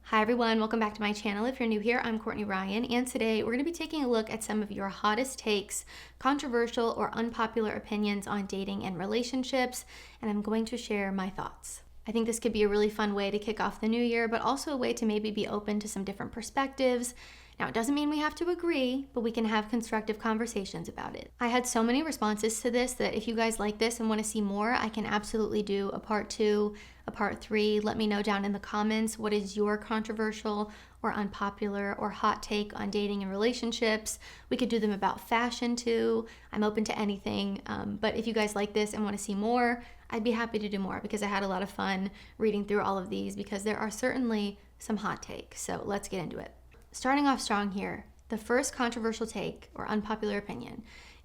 Hi everyone, welcome back to my channel. If you're new here, I'm Courtney Ryan, and today we're going to be taking a look at some of your hottest takes, controversial or unpopular opinions on dating and relationships, and I'm going to share my thoughts. I think this could be a really fun way to kick off the new year, but also a way to maybe be open to some different perspectives. Now, it doesn't mean we have to agree, but we can have constructive conversations about it. I had so many responses to this that if you guys like this and want to see more, I can absolutely do a part 2, a part 3. Let me know down in the comments what is your controversial or unpopular or hot take on dating and relationships. We could do them about fashion too. I'm open to anything, but if you guys like this and want to see more, I'd be happy to do more because I had a lot of fun reading through all of these because there are certainly some hot takes. So let's get into it. Starting off strong here, the first controversial take or unpopular opinion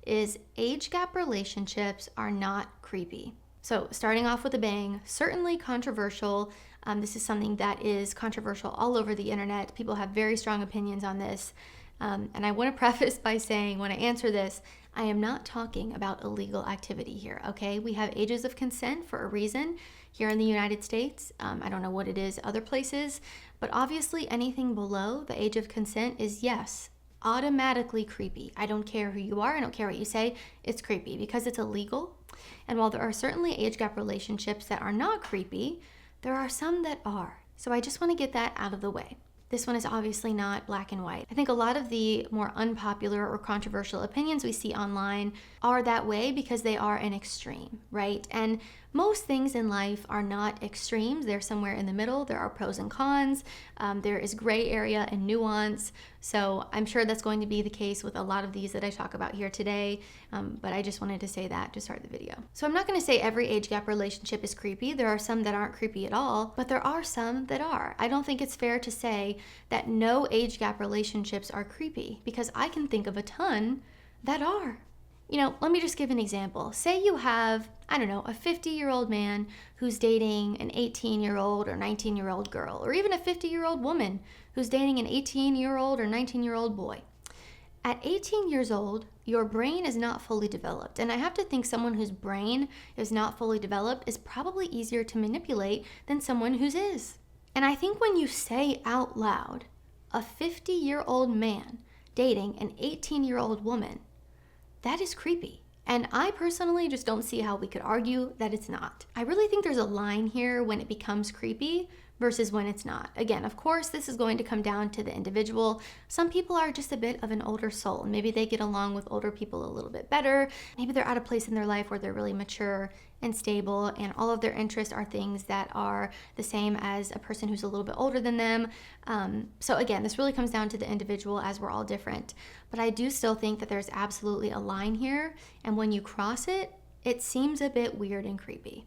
is age gap relationships are not creepy. So starting off with a bang, certainly controversial. This is something that is controversial all over the internet. People have very strong opinions on this. And I want to preface by saying when I answer this, I am not talking about illegal activity here, okay? We have ages of consent for a reason here in the United States. I don't know what it is other places, but obviously anything below the age of consent is, yes, automatically creepy. I don't care who you are. I don't care what you say. It's creepy because it's illegal. And while there are certainly age gap relationships that are not creepy, there are some that are. So I just want to get that out of the way. This one is obviously not black and white. I think a lot of the more unpopular or controversial opinions we see online are that way because they are an extreme, right? And most things in life are not extremes. They're somewhere in the middle. There are pros and cons. There is gray area and nuance. So I'm sure that's going to be the case with a lot of these that I talk about here today. But I just wanted to say that to start the video. So I'm not going to say every age gap relationship is creepy. There are some that aren't creepy at all, but there are some that are. I don't think it's fair to say that no age gap relationships are creepy because I can think of a ton that are. You know, let me just give an example. Say you have, I don't know, a 50-year-old man who's dating an 18-year-old or 19-year-old girl, or even a 50-year-old woman who's dating an 18-year-old or 19-year-old boy. At 18 years old, your brain is not fully developed. And I have to think someone whose brain is not fully developed is probably easier to manipulate than someone whose is. And I think when you say out loud, a 50-year-old man dating an 18-year-old woman, that is creepy. And I personally just don't see how we could argue that it's not. I really think there's a line here when it becomes creepy versus when it's not. Again, of course, this is going to come down to the individual. Some people are just a bit of an older soul. Maybe they get along with older people a little bit better. Maybe they're at a place in their life where they're really mature and stable, and all of their interests are things that are the same as a person who's a little bit older than them. So again, this really comes down to the individual as we're all different. But I do still think that there's absolutely a line here, and when you cross it, it seems a bit weird and creepy.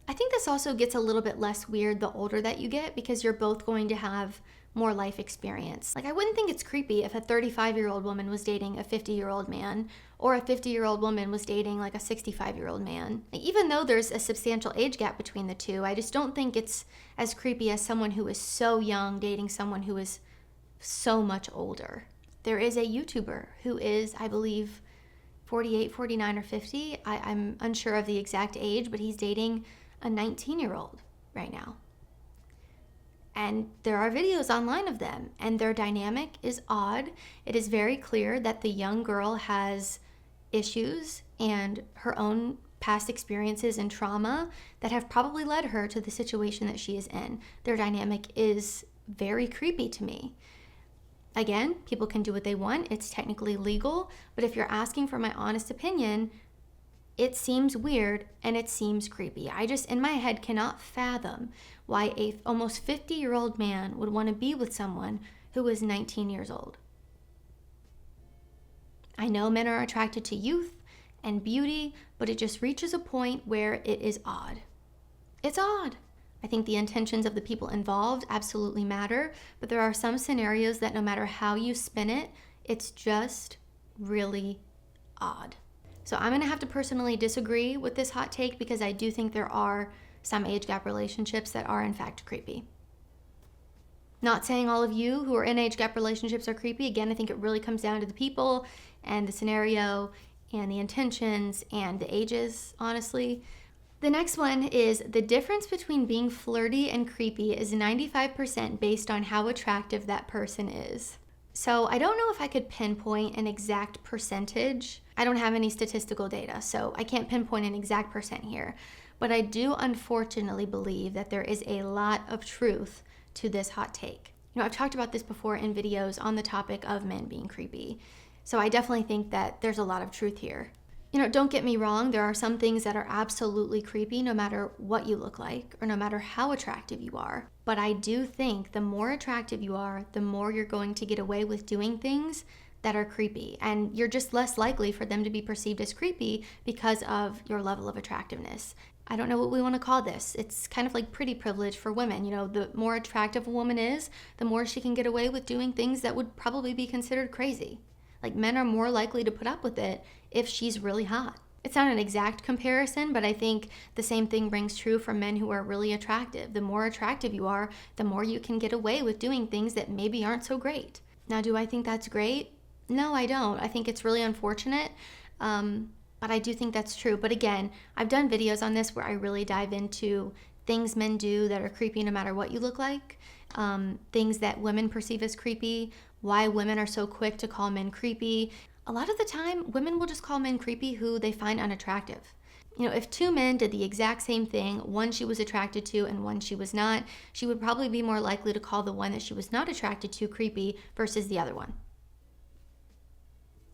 I think this also gets a little bit less weird the older that you get because you're both going to have more life experience. Like, I wouldn't think it's creepy if a 35-year-old woman was dating a 50-year-old man, or a 50-year-old woman was dating like a 65-year-old man. Even though there's a substantial age gap between the two, I just don't think it's as creepy as someone who is so young dating someone who is so much older. There is a YouTuber who is, I believe, 48, 49, or 50. I'm unsure of the exact age, but he's dating a 19-year-old right now. And there are videos online of them, and their dynamic is odd. It is very clear that the young girl has issues and her own past experiences and trauma that have probably led her to the situation that she is in. Their dynamic is very creepy to me. Again, people can do what they want. It's technically legal, but if you're asking for my honest opinion, it seems weird and it seems creepy. I just, in my head, cannot fathom why a almost 50-year-old man would want to be with someone who is 19 years old. I know men are attracted to youth and beauty, but it just reaches a point where it is odd. It's odd. I think the intentions of the people involved absolutely matter, but there are some scenarios that no matter how you spin it, it's just really odd. So I'm going to have to personally disagree with this hot take because I do think there are some age gap relationships that are in fact creepy. Not saying all of you who are in age gap relationships are creepy. Again, I think it really comes down to the people and the scenario and the intentions and the ages, honestly. The next one is the difference between being flirty and creepy is 95% based on how attractive that person is. So I don't know if I could pinpoint an exact percentage. I don't have any statistical data, so I can't pinpoint an exact percent here. But I do unfortunately believe that there is a lot of truth to this hot take. I've talked about this before in videos on the topic of men being creepy. So I definitely think that there's a lot of truth here. Don't get me wrong, there are some things that are absolutely creepy no matter what you look like or no matter how attractive you are. But I do think the more attractive you are, the more you're going to get away with doing things that are creepy. And you're just less likely for them to be perceived as creepy because of your level of attractiveness. I don't know what we want to call this. It's kind of like pretty privilege for women. The more attractive a woman is, the more she can get away with doing things that would probably be considered crazy. Like, men are more likely to put up with it if she's really hot. It's not an exact comparison, but I think the same thing rings true for men who are really attractive. The more attractive you are, the more you can get away with doing things that maybe aren't so great. Now, do I think that's great? No, I don't. I think it's really unfortunate, but I do think that's true. But again, I've done videos on this where I really dive into things men do that are creepy no matter what you look like, things that women perceive as creepy, why women are so quick to call men creepy. A lot of the time, women will just call men creepy who they find unattractive. If two men did the exact same thing, one she was attracted to and one she was not, she would probably be more likely to call the one that she was not attracted to creepy versus the other one.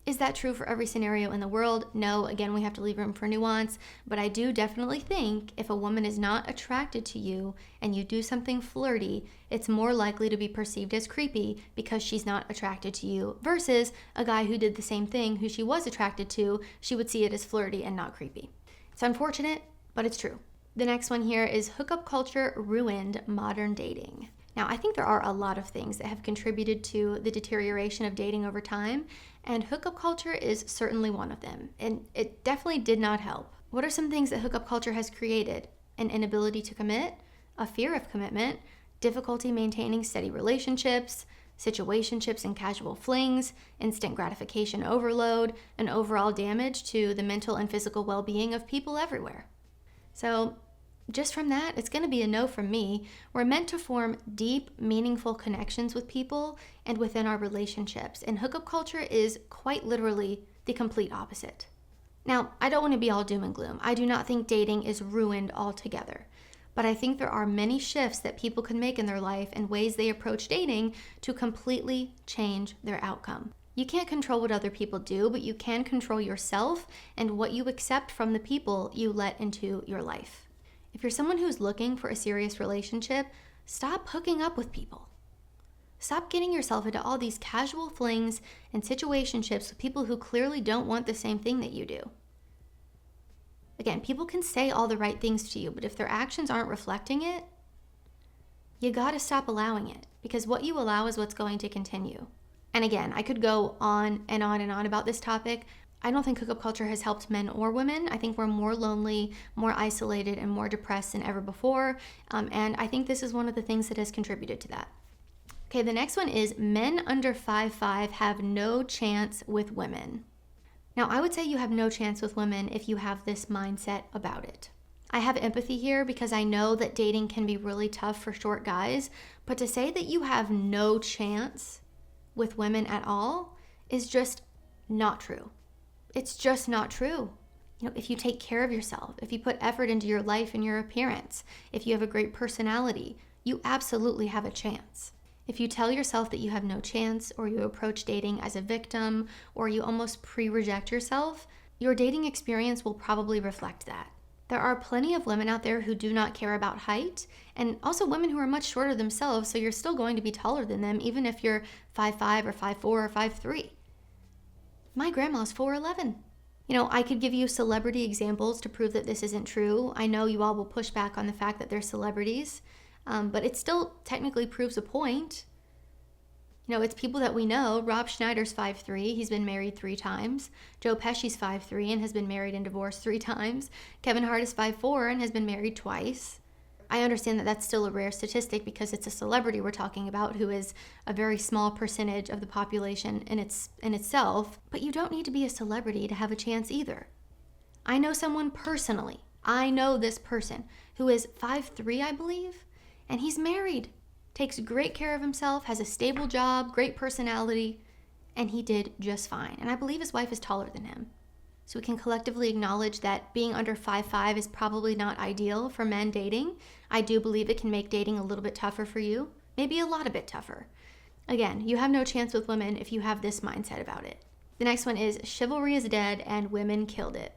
Is that true for every scenario in the world? No, again, we have to leave room for nuance, but I do definitely think if a woman is not attracted to you and you do something flirty, it's more likely to be perceived as creepy because she's not attracted to you versus a guy who did the same thing who she was attracted to, she would see it as flirty and not creepy. It's unfortunate, but it's true. The next one here is hookup culture ruined modern dating. Now, I think there are a lot of things that have contributed to the deterioration of dating over time, and hookup culture is certainly one of them, and it definitely did not help. What are some things that hookup culture has created? An inability to commit, a fear of commitment, difficulty maintaining steady relationships, situationships and casual flings, instant gratification overload, and overall damage to the mental and physical well-being of people everywhere. So, just from that, it's going to be a no from me. We're meant to form deep, meaningful connections with people and within our relationships, and hookup culture is quite literally the complete opposite. Now, I don't want to be all doom and gloom. I do not think dating is ruined altogether, but I think there are many shifts that people can make in their life and ways they approach dating to completely change their outcome. You can't control what other people do, but you can control yourself and what you accept from the people you let into your life. If you're someone who's looking for a serious relationship, stop hooking up with people. Stop getting yourself into all these casual flings and situationships with people who clearly don't want the same thing that you do. Again, people can say all the right things to you, but if their actions aren't reflecting it, you gotta stop allowing it, because what you allow is what's going to continue. And again, I could go on and on and on about this topic. I don't think hookup culture has helped men or women. I think we're more lonely, more isolated, and more depressed than ever before. And I think this is one of the things that has contributed to that. Okay, the next one is men under 5'5" have no chance with women. Now, I would say you have no chance with women if you have this mindset about it. I have empathy here because I know that dating can be really tough for short guys, but to say that you have no chance with women at all is just not true. It's just not true. If you take care of yourself, if you put effort into your life and your appearance, if you have a great personality, you absolutely have a chance. If you tell yourself that you have no chance, or you approach dating as a victim, or you almost pre-reject yourself, your dating experience will probably reflect that. There are plenty of women out there who do not care about height, and also women who are much shorter themselves, so you're still going to be taller than them, even if you're 5'5" or 5'4" or 5'3". My grandma's 4'11". I could give you celebrity examples to prove that this isn't true. I know you all will push back on the fact that they're celebrities, but it still technically proves a point. It's people that we know. Rob Schneider's 5'3". He's been married 3 times. Joe Pesci's 5'3" and has been married and divorced 3 times. Kevin Hart is 5'4" and has been married twice. I understand that that's still a rare statistic because it's a celebrity we're talking about who is a very small percentage of the population in itself, but you don't need to be a celebrity to have a chance either. I know someone personally. I know this person who is 5'3", I believe, and he's married, takes great care of himself, has a stable job, great personality, and he did just fine. And I believe his wife is taller than him. So we can collectively acknowledge that being under 5'5" is probably not ideal for men dating. I do believe it can make dating a little bit tougher for you, maybe a lot a bit tougher. Again, you have no chance with women if you have this mindset about it. The next one is chivalry is dead and women killed it.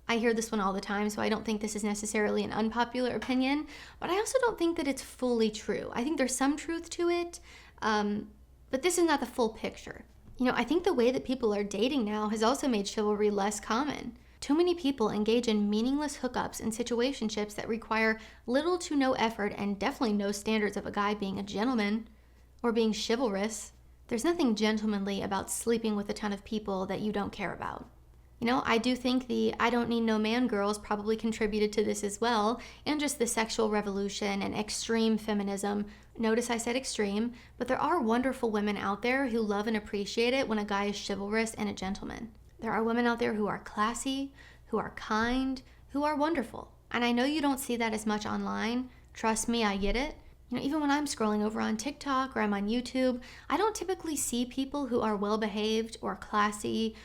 I hear this one all the time, so I don't think this is necessarily an unpopular opinion, but I also don't think that it's fully true. I think there's some truth to it, but this is not the full picture. I think the way that people are dating now has also made chivalry less common. Too many people engage in meaningless hookups and situationships that require little to no effort and definitely no standards of a guy being a gentleman or being chivalrous. There's nothing gentlemanly about sleeping with a ton of people that you don't care about. I do think the I don't need no man girls probably contributed to this as well, and just the sexual revolution and extreme feminism. Notice I said extreme, but there are wonderful women out there who love and appreciate it when a guy is chivalrous and a gentleman. There are women out there who are classy, who are kind, who are wonderful. And I know you don't see that as much online. Trust me, I get it. Even when I'm scrolling over on TikTok or I'm on YouTube, I don't typically see people who are well-behaved or classy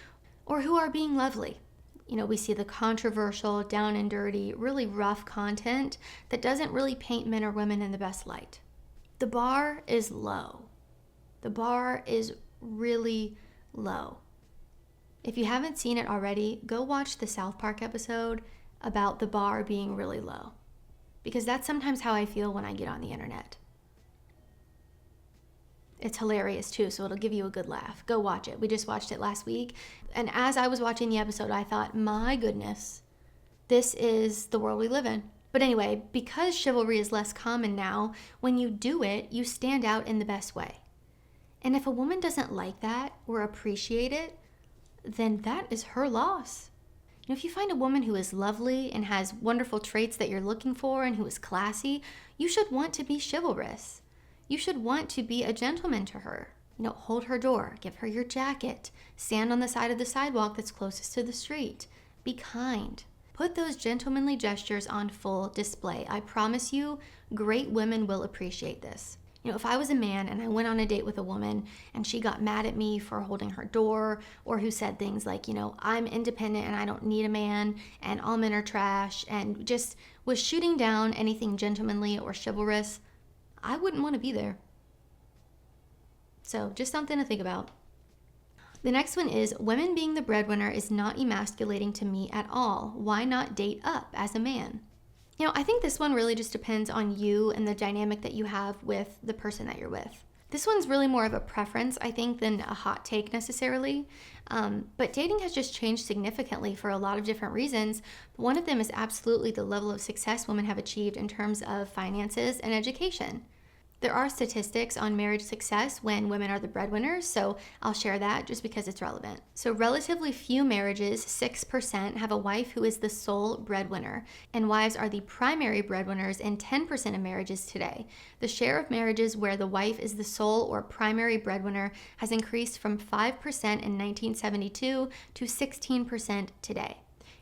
or who are being lovely. We see the controversial, down and dirty, really rough content that doesn't really paint men or women in the best light. The bar is low. The bar is really low. If you haven't seen it already, go watch the South Park episode about the bar being really low, because that's sometimes how I feel when I get on the internet. It's hilarious too, so it'll give you a good laugh. Go watch it. We just watched it last week. And as I was watching the episode, I thought, my goodness, this is the world we live in. But anyway, because chivalry is less common now, when you do it, you stand out in the best way. And if a woman doesn't like that or appreciate it, then that is her loss. If you find a woman who is lovely and has wonderful traits that you're looking for and who is classy, you should want to be chivalrous. You should want to be a gentleman to her. Hold her door, give her your jacket, stand on the side of the sidewalk that's closest to the street. Be kind. Put those gentlemanly gestures on full display. I promise you, great women will appreciate this. If I was a man and I went on a date with a woman and she got mad at me for holding her door, or who said things like, I'm independent and I don't need a man and all men are trash, and just was shooting down anything gentlemanly or chivalrous, I wouldn't want to be there. So just something to think about. The next one is, women being the breadwinner is not emasculating to me at all. Why not date up as a man? I think this one really just depends on you and the dynamic that you have with the person that you're with. This one's really more of a preference, I think, than a hot take necessarily. But dating has just changed significantly for a lot of different reasons. But one of them is absolutely the level of success women have achieved in terms of finances and education. There are statistics on marriage success when women are the breadwinners, so I'll share that just because it's relevant. So relatively few marriages, 6%, have a wife who is the sole breadwinner, and wives are the primary breadwinners in 10% of marriages today. The share of marriages where the wife is the sole or primary breadwinner has increased from 5% in 1972 to 16% today.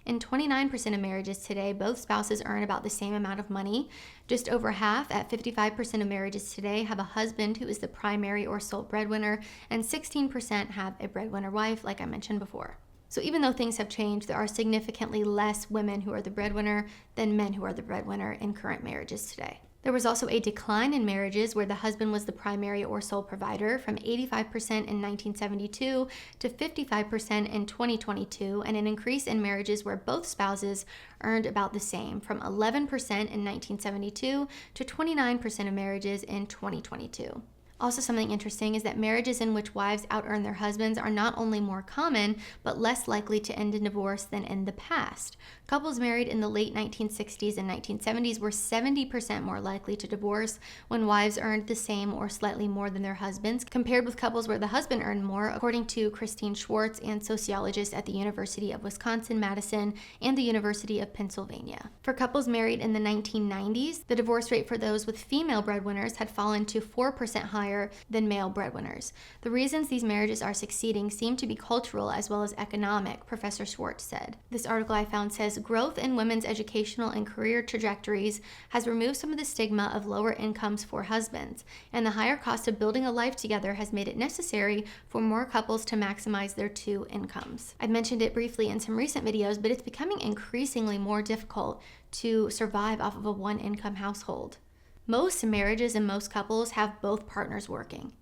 In 29% of marriages today, both spouses earn about the same amount of money. Just over half, at 55% of marriages today, have a husband who is the primary or sole breadwinner, and 16% have a breadwinner wife, like I mentioned before. So even though things have changed, there are significantly less women who are the breadwinner than men who are the breadwinner in current marriages today. There was also a decline in marriages where the husband was the primary or sole provider, from 85% in 1972 to 55% in 2022, and an increase in marriages where both spouses earned about the same, from 11% in 1972 to 29% of marriages in 2022. Also, something interesting is that marriages in which wives out-earn their husbands are not only more common, but less likely to end in divorce than in the past. Couples married in the late 1960s and 1970s were 70% more likely to divorce when wives earned the same or slightly more than their husbands, compared with couples where the husband earned more, according to Christine Schwartz and sociologists at the University of Wisconsin-Madison and the University of Pennsylvania. For couples married in the 1990s, the divorce rate for those with female breadwinners had fallen to 4% higher higher than male breadwinners. The reasons these marriages are succeeding seem to be cultural as well as economic, Professor Schwartz said. This article I found says growth in women's educational and career trajectories has removed some of the stigma of lower incomes for husbands, and the higher cost of building a life together has made it necessary for more couples to maximize their two incomes. I've mentioned it briefly in some recent videos, but it's becoming increasingly more difficult to survive off of a one-income household. Most marriages and most couples have both partners working.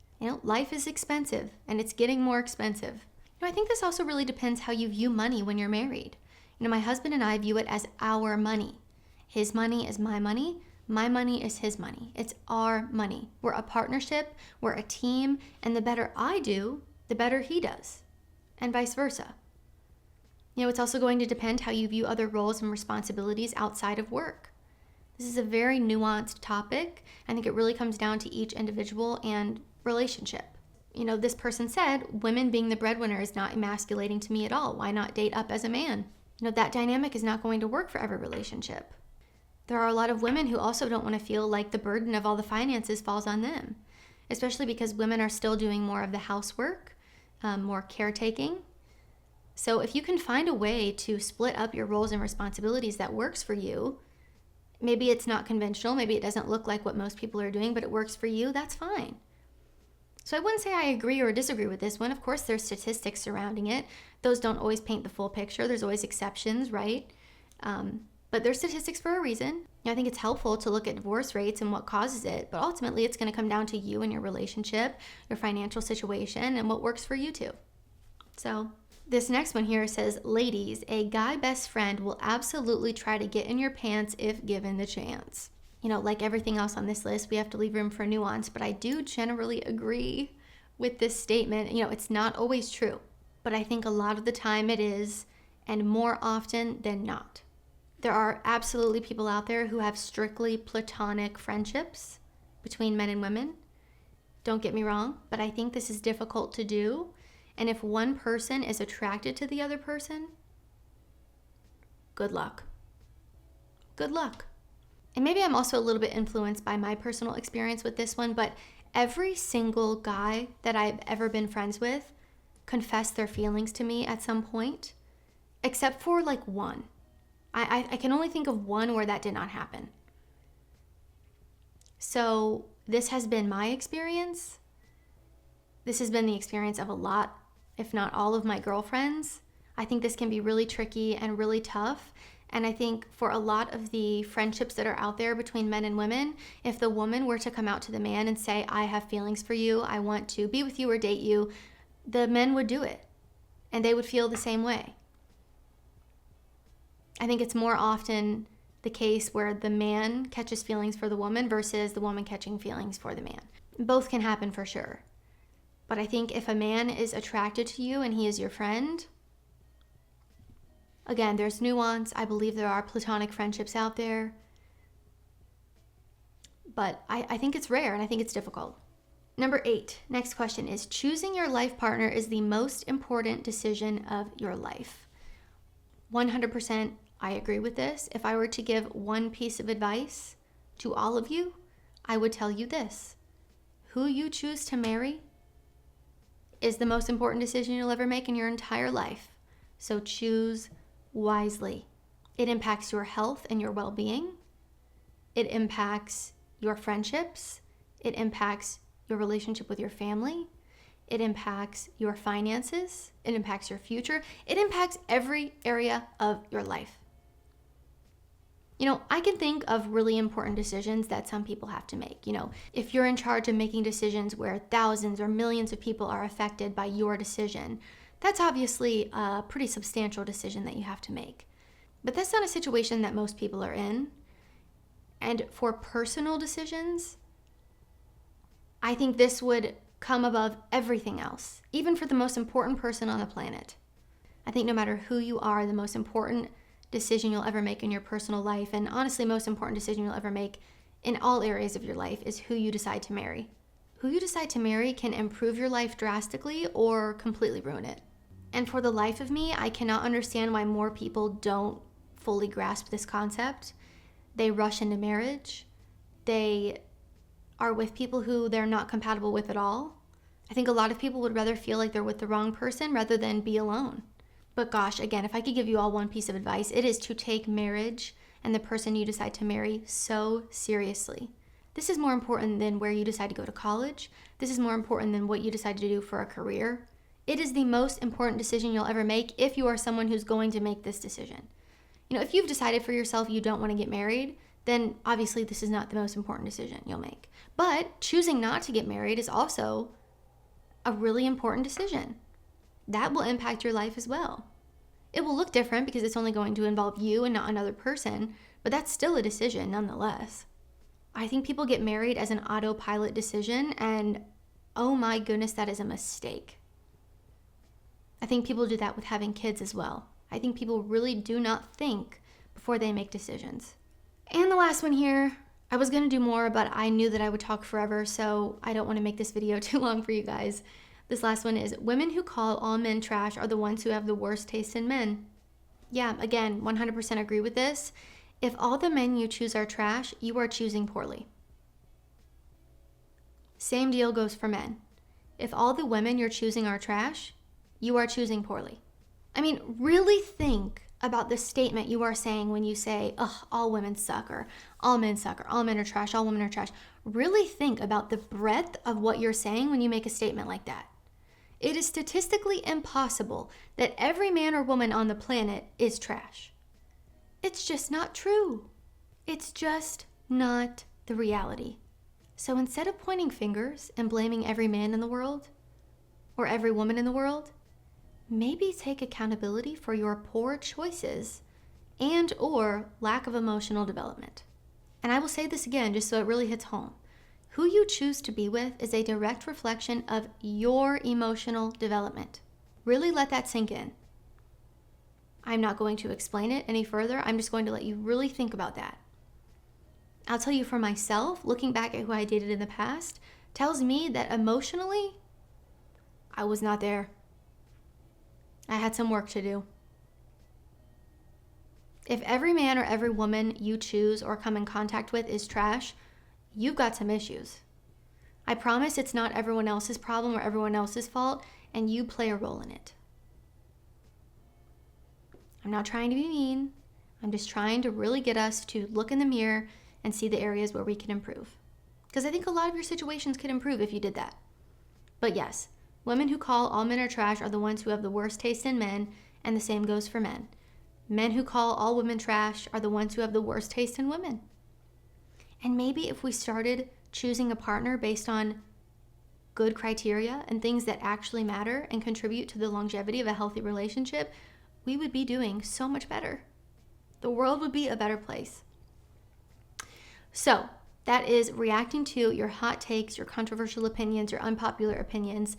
Life is expensive, and it's getting more expensive. I think this also really depends how you view money when you're married. My husband and I view it as our money. His money is my money is his money. It's our money. We're a partnership, we're a team, and the better I do, the better he does, and vice versa. It's also going to depend how you view other roles and responsibilities outside of work. This is a very nuanced topic. I think it really comes down to each individual and relationship. This person said, women being the breadwinner is not emasculating to me at all. Why not date up as a man? That dynamic is not going to work for every relationship. There are a lot of women who also don't want to feel like the burden of all the finances falls on them, especially because women are still doing more of the housework, more caretaking. So if you can find a way to split up your roles and responsibilities that works for you, maybe it's not conventional, maybe it doesn't look like what most people are doing, but it works for you, that's fine. So I wouldn't say I agree or disagree with this one. Of course, there's statistics surrounding it. Those don't always paint the full picture. There's always exceptions, right? But there's statistics for a reason. I think it's helpful to look at divorce rates and what causes it, but ultimately it's going to come down to you and your relationship, your financial situation, and what works for you too. So this next one here says, ladies, a guy best friend will absolutely try to get in your pants if given the chance. Like everything else on this list, we have to leave room for nuance, but I do generally agree with this statement. It's not always true, but I think a lot of the time it is, and more often than not. There are absolutely people out there who have strictly platonic friendships between men and women. Don't get me wrong, but I think this is difficult to do. And if one person is attracted to the other person, good luck. Good luck. And maybe I'm also a little bit influenced by my personal experience with this one, but every single guy that I've ever been friends with confessed their feelings to me at some point, except for like one. I can only think of one where that did not happen. So this has been my experience. This has been the experience of a lot, if not all of my girlfriends. I think this can be really tricky and really tough. And I think for a lot of the friendships that are out there between men and women, if the woman were to come out to the man and say, I have feelings for you, I want to be with you or date you, the men would do it. And they would feel the same way. I think it's more often the case where the man catches feelings for the woman versus the woman catching feelings for the man. Both can happen for sure. But I think if a man is attracted to you and he is your friend, again, there's nuance. I believe there are platonic friendships out there. But I think it's rare and I think it's difficult. Number 8, next question is, choosing your life partner is the most important decision of your life. 100% I agree with this. If I were to give one piece of advice to all of you, I would tell you this. Who you choose to marry is the most important decision you'll ever make in your entire life. So choose wisely. It impacts your health and your well-being. It impacts your friendships. It impacts your relationship with your family. It impacts your finances. It impacts your future. It impacts every area of your life. I can think of really important decisions that some people have to make. If you're in charge of making decisions where thousands or millions of people are affected by your decision, that's obviously a pretty substantial decision that you have to make. But that's not a situation that most people are in. And for personal decisions, I think this would come above everything else, even for the most important person on the planet. I think no matter who you are, the most important decision you'll ever make in your personal life, and honestly, most important decision you'll ever make in all areas of your life, is who you decide to marry. Who you decide to marry can improve your life drastically or completely ruin it. And for the life of me, I cannot understand why more people don't fully grasp this concept. They rush into marriage. They are with people who they're not compatible with at all. I think a lot of people would rather feel like they're with the wrong person rather than be alone. But gosh, again, if I could give you all one piece of advice, it is to take marriage and the person you decide to marry so seriously. This is more important than where you decide to go to college. This is more important than what you decide to do for a career. It is the most important decision you'll ever make if you are someone who's going to make this decision. If you've decided for yourself you don't want to get married, then obviously this is not the most important decision you'll make. But choosing not to get married is also a really important decision. That will impact your life as well. It will look different because it's only going to involve you and not another person, but that's still a decision nonetheless. I think people get married as an autopilot decision, and oh my goodness, that is a mistake. I think people do that with having kids as well. I think people really do not think before they make decisions. And the last one here, I was going to do more, but I knew that I would talk forever, so I don't want to make this video too long for you guys. This last one is, women who call all men trash are the ones who have the worst taste in men. Yeah, again, 100% agree with this. If all the men you choose are trash, you are choosing poorly. Same deal goes for men. If all the women you're choosing are trash, you are choosing poorly. I mean, really think about the statement you are saying when you say, ugh, all women suck, or all men suck, or all men are trash, all women are trash. Really think about the breadth of what you're saying when you make a statement like that. It is statistically impossible that every man or woman on the planet is trash. It's just not true. It's just not the reality. So instead of pointing fingers and blaming every man in the world or every woman in the world, maybe take accountability for your poor choices and or lack of emotional development. And I will say this again just so it really hits home. Who you choose to be with is a direct reflection of your emotional development. Really let that sink in. I'm not going to explain it any further. I'm just going to let you really think about that. I'll tell you for myself, looking back at who I dated in the past, tells me that emotionally, I was not there. I had some work to do. If every man or every woman you choose or come in contact with is trash, you've got some issues. I promise it's not everyone else's problem or everyone else's fault, and you play a role in it. I'm not trying to be mean. I'm just trying to really get us to look in the mirror and see the areas where we can improve. Because I think a lot of your situations could improve if you did that. But yes, women who call all men are trash are the ones who have the worst taste in men, and the same goes for men. Men who call all women trash are the ones who have the worst taste in women. And maybe if we started choosing a partner based on good criteria and things that actually matter and contribute to the longevity of a healthy relationship, we would be doing so much better. The world would be a better place. So that is reacting to your hot takes, your controversial opinions, your unpopular opinions.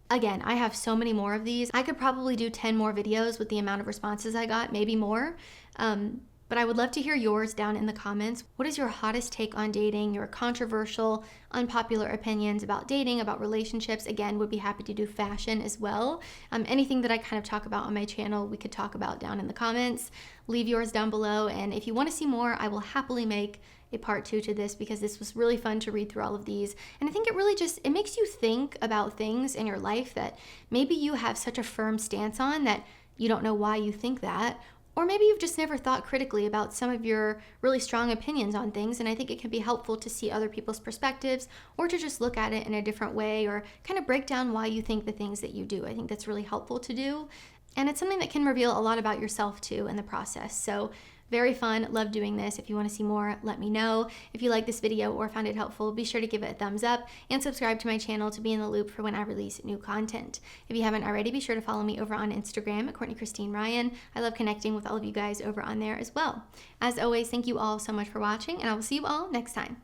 Again, I have so many more of these. I could probably do 10 more videos with the amount of responses I got, maybe more. But I would love to hear yours down in the comments. What is your hottest take on dating, your controversial, unpopular opinions about dating, about relationships? Again, would be happy to do fashion as well. Anything that I kind of talk about on my channel, we could talk about down in the comments. Leave yours down below. And if you want to see more, I will happily make a part 2 to this because this was really fun to read through all of these. And I think it really just, it makes you think about things in your life that maybe you have such a firm stance on that you don't know why you think that. Or maybe you've just never thought critically about some of your really strong opinions on things, and I think it can be helpful to see other people's perspectives or to just look at it in a different way or kind of break down why you think the things that you do. I think that's really helpful to do, and it's something that can reveal a lot about yourself too in the process. So very fun, love doing this. If you want to see more, let me know. If you like this video or found it helpful, be sure to give it a thumbs up and subscribe to my channel to be in the loop for when I release new content. If you haven't already, be sure to follow me over on Instagram at Courtney Christine Ryan. I love connecting with all of you guys over on there as well. As always, thank you all so much for watching, and I will see you all next time.